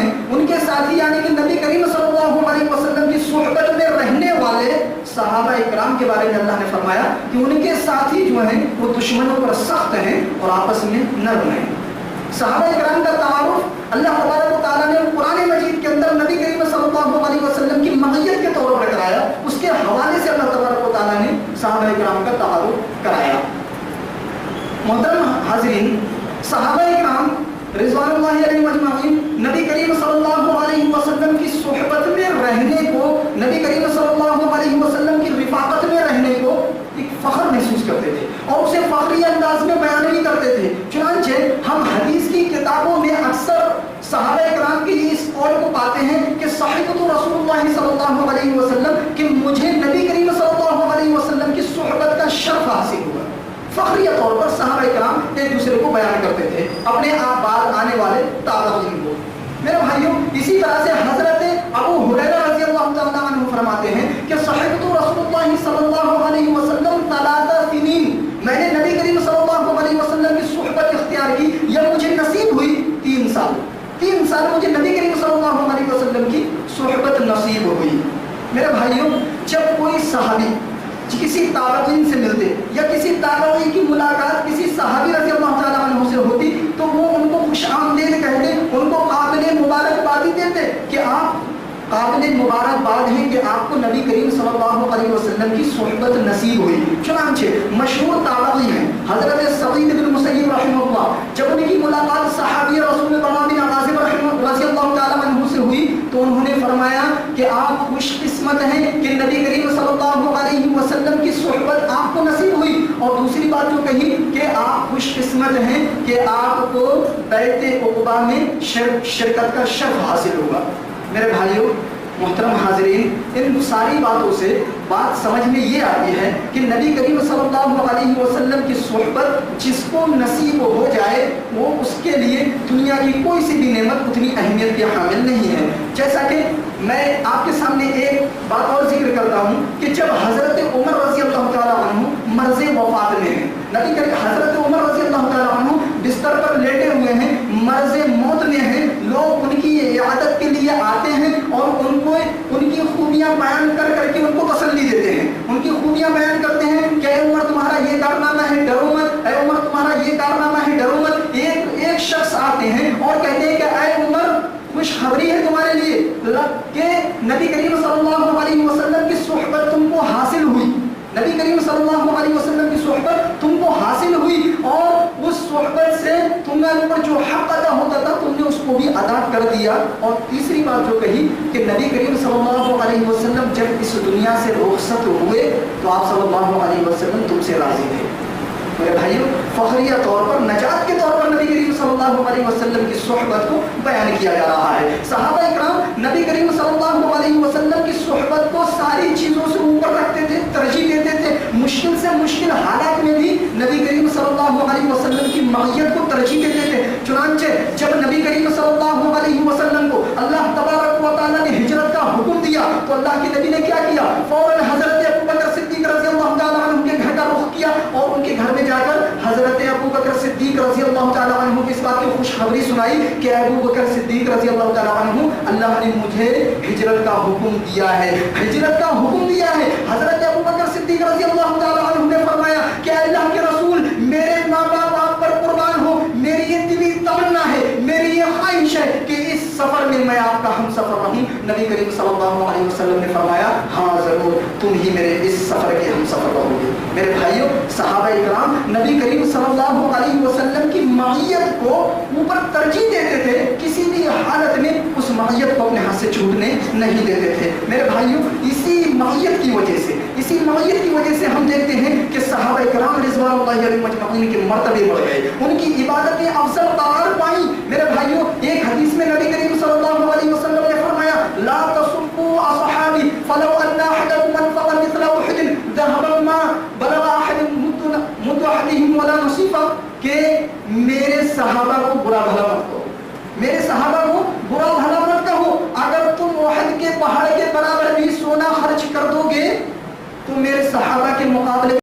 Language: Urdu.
ہیں ان کے ساتھی یعنی کہ نبی کریم صلی اللہ علیہ وسلم کی صحبت میں رہنے والے صحابہ اکرام کے بارے میں اللہ نے فرمایا کہ ان کے ساتھی جو ہیں وہ دشمنوں پر سخت ہیں اور آپس میں نرم ہیں۔ صحابہ اکرام کا تعارف اللہ تبارک و تعالیٰ نے قرآن مجید کے اندر نبی کریم صلی اللہ علیہ وسلم کی معیت کے طور پر کرایا، اس کے حوالے سے اللہ تبارک و تعالیٰ نے صحابہ اکرام کا تعارف کرایا۔ محترم حاضرین، صحابہ اکرام رضوان اللہ علیہ مجمعین نبی کریم صلی اللہ علیہ وسلم کی صحبت میں رہنے کو، نبی کریم صلی اللہ علیہ وسلم کی رفاقت میں رہنے کو ایک فخر محسوس کرتے تھے اور اسے فخری انداز میں بیان بھی کرتے تھے۔ چنانچہ ہم حدیث کی کتابوں میں اکثر صحابہ اکرام کی اس قول کو پاتے ہیں کہ صحبت رسول اللہ صلی اللہ علیہ وسلم کہ مجھے نبی کریم صلی اللہ علیہ وسلم کی صحبت کا شرف حاصل ہوا۔ فخری طور پر صحابہ اکرام ایک دوسرے کو بیان کرتے تھے، اپنے آپ بعد آنے والے تابعین کو۔ میرے بھائیوں، اسی طرح سے حضرت ابو ہریرہ رضی اللہ تعالیٰ عنہ فرماتے ہیں کہ صحبت رسول اللہ صلی اللہ علیہ وسلم 3 سنین، میں نے نبی کریم صلی اللہ علیہ وسلم کی صحبت اختیار کی، یہ مجھے نصیب ہوئی 3 سال۔ 3 سال مجھے نبی کریم صلی اللہ علیہ وسلم کی صحبت نصیب ہوئی۔ میرے بھائیوں، جب کوئی صحابی کسی تابعین سے ملتے یا کسی تابعی کی ملاقات کسی صحابی رضی اللہ تعالیٰ عنہ سے ہوتی تو وہ ان کو خوش آمدید کہتے، ان کو قابل مبارکبادی دیتے کہ آپ قابل مبارکباد ہیں کہ آپ کو نبی کریم صلی اللہ علیہ وسلم کی صحبت نصیب ہوئی۔ چنانچہ مشہور تابعی ہیں حضرت سعید بن مسیب رحمہ اللہ، جب ان کی ملاقات صحابی رسول اللہ بن عازب رضی اللہ تعالیٰ عنہ سے ہوئی تو انہوں نے فرمایا کہ آپ خوش قسمت ہیں کہ نبی کریم صلی اللہ علیہ وسلم کی صحبت آپ کو نصیب ہوئی، اور دوسری بات جو کہی کہ آپ خوش قسمت ہیں کہ آپ کو بیعت عقبہ میں شرکت کا شرف حاصل ہوگا۔ میرے بھائیوں، محترم حاضرین، ان ساری باتوں سے بات سمجھ میں یہ آتی ہے کہ نبی کریم صلی اللہ علیہ وسلم کی صحبت جس کو نصیب ہو جائے وہ اس کے لیے دنیا کی کوئی سی بھی نعمت اتنی اہمیت کے حامل نہیں ہے۔ جیسا کہ میں آپ کے سامنے ایک بات اور ذکر کرتا ہوں کہ جب حضرت عمر رضی اللہ تعالیٰ عنہ مرض وفات میں ہیں، نبی کریم حضرت عمر رضی اللہ تعالیٰ عنہ بستر پر لیٹے ہوئے ہیں، مرض موت میں ہیں، لوگ ان کی عیادت کے لیے آتے ہیں اور ان کو ان کی خوبیاں بیان کر کر کے ان کو تسلی دیتے ہیں، ان کی خوبیاں بیان کرتے ہیں کہ اے عمر تمہارا یہ کارنامہ ہے ڈرو مت، اے عمر تمہارا یہ کارنامہ ہے ڈرو مت۔ ایک شخص آتے ہیں اور کہتے ہیں کہ اے عمر خوشخبری ہے تمہارے لیے کہ نبی کریم صلی اللہ علیہ وسلم کی صحبت تم کو حاصل ہوئی، نبی کریم صلی اللہ علیہ وسلم کی صحبت تم کو حاصل ہوئی اور اس صحبت سے تمہارے اوپر جو حق ادا ہوتا تھا تم نے اس کو بھی ادا کر دیا۔ اور تیسری بات جو کہی کہ نبی کریم صلی اللہ علیہ وسلم جب اس دنیا سے رخصت ہوئے تو آپ صلی اللہ علیہ وسلم تم سے راضی تھے۔ میرے بھائیوں، فخریہ طور پر نجات کے طور پر نبی کریم صلی اللہ علیہ وسلم کی صحبت کو بیان کیا جا رہا ہے۔ صحابہ اکرام نبی کریم صلی اللہ علیہ وسلم کی صحبت کو ساری چیزوں سے اوپر رکھتے تھے، ترجیح دیتے تھے، مشکل سے مشکل حالات میں بھی نبی کریم صلی اللہ علیہ وسلم کی معیت کو ترجیح دیتے تھے۔ چنانچہ جب نبی کریم صلی اللہ علیہ وسلم کو اللہ تبارک و تعالیٰ نے ہجرت کا حکم دیا تو اللہ کے نبی نے کیا کیا؟ فوراً حضرت ابوبکر صدیق رضی اللہ تعالیٰ عنہ کے گھر کا رخ کیا اور ان کے گھر میں جا کر حضرت ابوبکر صدیق رضی اللہ تعالیٰ عنہ کی اس بات کی خوشخبری سنائی کہ ابوبکر صدیق رضی اللہ تعالیٰ عنہ اللہ نے مجھے ہجرت کا حکم دیا ہے، ہجرت کا حکم دیا ہے۔ حضرت ابوبکر صدیق رضی اللہ تعالیٰ عنہ نے فرمایا کہ اللہ کے رسول میرے ماں باپ آپ پر قربان ہو، میری یہ دلی تمنا ہے، میری یہ خواہش ہے کہ اس سفر میں میں آپ کا ہم سفر رہوں۔ نبی کریم صلی اللہ علیہ وسلم نے فرمایا ہاں ضرور، تم ہی میرے اس سفر کے ہم سفر رہو گے۔ میرے بھائیوں، صحابہ اکرام نبی کریم صلی اللہ علیہ وسلم کی معیت کو اوپر ترجیح دیتے تھے، کسی بھی حالت میں اس معیت کو اپنے ہاتھ سے چھوٹنے نہیں دیتے تھے۔ میرے بھائیوں، اسی معیت کی وجہ سے ہم دیکھتے ہیں کہ صحابہ اکرام رضوان اللہ علیہ مجمعین کے مرتبے بڑھ گئے، ان کی عبادتیں افضل قرار پائیں۔ میرے بھائیوں، ایک حدیث میں نبی کریم صلی اللہ علیہ وسلم نے فرمایا لا تسبوا اصحابی فلو ان احدکم انفق مثل احد ذهبا ما بلغ احد مد احدهم ولا نصيفا، کہ میرے صحابہ کو برا بھلا مت کہو، میرے صحابہ کو برا بھلا مت کہو، اگر تم احد کے پہاڑ کے برابر بھی سونا خرچ کر دو گے تو میرے صحابہ کے مقابلے